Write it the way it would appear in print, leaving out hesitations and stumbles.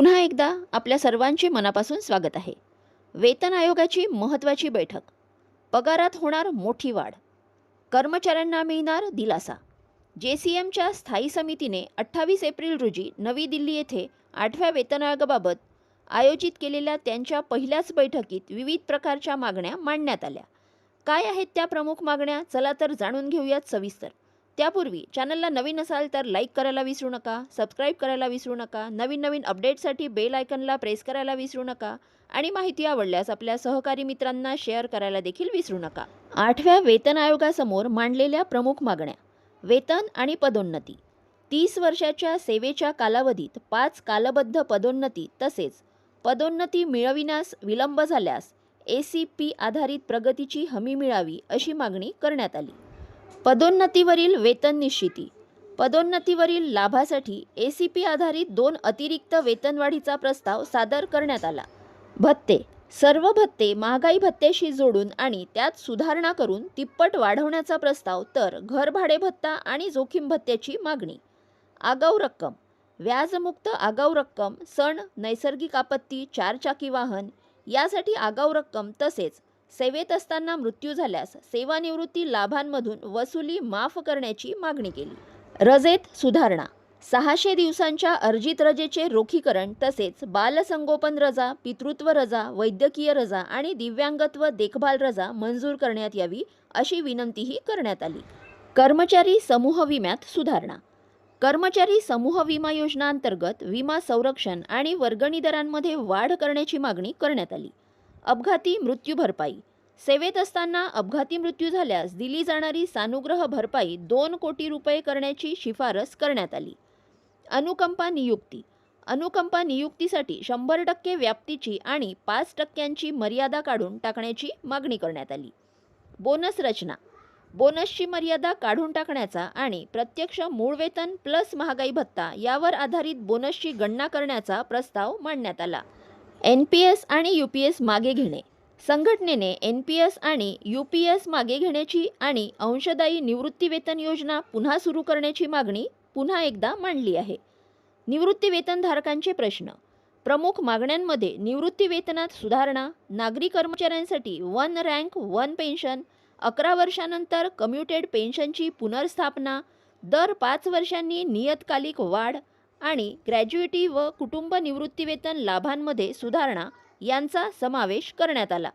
पुन्हा एकदा आपल्या सर्वांचे मनापासून स्वागत आहे. वेतन आयोगाची महत्त्वाची बैठक. पगारात होणार मोठी वाढ. कर्मचाऱ्यांना मिळणार दिलासा. JCMच्या स्थायी समितीने 28 एप्रिल रोजी नवी दिल्ली येथे 8व्या वेतन आयोगाबाबत आयोजित केलेल्या त्यांच्या पहिल्याच बैठकीत विविध प्रकारच्या मागण्या मांडण्यात आल्या. काय आहेत त्या प्रमुख मागण्या? चला तर जाणून घेऊयात सविस्तर. त्यापूर्वी चॅनलला नवीन असाल तर लाईक करायला विसरू नका, सबस्क्राईब करायला विसरू नका, नवीन अपडेटसाठी बेल आयकनला प्रेस करायला विसरू नका आणि माहिती आवडल्यास आपल्या सहकारी मित्रांना शेअर करायला देखील विसरू नका. 8व्या वेतन आयोगासमोर मांडलेल्या प्रमुख मागण्या. वेतन आणि पदोन्नती. 30 वर्षाच्या सेवेच्या कालावधीत 5 कालबद्ध पदोन्नती तसेच पदोन्नती मिळविण्यास विलंब झाल्यास ACP आधारित प्रगतीची हमी मिळावी अशी मागणी करण्यात आली. पदोन्नतीवरील वेतन निश्चिती. पदोन्नतीवरील लाभासाठी ACP आधारित 2 अतिरिक्त वेतनवाढीचा प्रस्ताव सादर करण्यात आला. भत्ते. सर्व भत्ते महागाई भत्त्याशी जोडून आणि त्यात सुधारणा करून तिप्पट वाढवण्याचा प्रस्ताव. तर घरभाडे भत्ता आणि जोखीम भत्त्याची मागणी. आगाऊ रक्कम. व्याजमुक्त आगाऊ रक्कम, सण, नैसर्गिक आपत्ती, 4 चाकी वाहन यासाठी आगाऊ रक्कम तसेच सेवेत असताना मृत्यू झाल्यास सेवानिवृत्ती लाभांमधून वसुली माफ करण्याची मागणी केली. रजेत सुधारणा. 600 दिवसांच्या अर्जित रजेचे रोखीकरण तसेच बालसंगोपन रजा, पितृत्व रजा, वैद्यकीय रजा आणि दिव्यांगत्व देखभाल रजा मंजूर करण्यात यावी अशी विनंतीही करण्यात आली. कर्मचारी समूह विम्यात सुधारणा. कर्मचारी समूह विमा योजना अंतर्गत विमा संरक्षण आणि वर्गणी दरांमध्ये वाढ करण्याची मागणी करण्यात आली. अपघाती मृत्यू भरपाई. सेवेत असताना अपघाती मृत्यू झाल्यास दिली जाणारी सानुग्रह भरपाई 2 कोटी रुपये करण्याची शिफारस करण्यात आली. अनुकंपा नियुक्ती. अनुकंपा नियुक्तीसाठी 100% व्याप्तीची आणि 5% मर्यादा काढून टाकण्याची मागणी करण्यात आली. बोनस रचना. बोनसची मर्यादा काढून टाकण्याचा आणि प्रत्यक्ष मूळ वेतन प्लस महागाई भत्ता यावर आधारित बोनसची गणना करण्याचा प्रस्ताव मांडण्यात आला. NPS आणि UPS मागे घेणे. संघटनेने NPS आणि UPS मागे घेण्याची आणि अंशदायी निवृत्ती वेतन योजना पुन्हा सुरू करण्याची मागणी पुन्हा एकदा मांडली आहे. निवृत्ती वेतनधारकांचे प्रश्न. प्रमुख मागण्यांमध्ये निवृत्ती वेतनात सुधारणा, नागरी कर्मचाऱ्यांसाठी 1 रँक 1 पेन्शन, 11 वर्षानंतर कम्युटेड पेन्शनची पुनर्स्थापना, दर 5 वर्षांनी नियतकालिक वाढ आणि ग्रॅज्युइटी व कुटुंब निवृत्ती वेतन लाभांमध्ये सुधारणा यांचा समावेश करण्यात आला.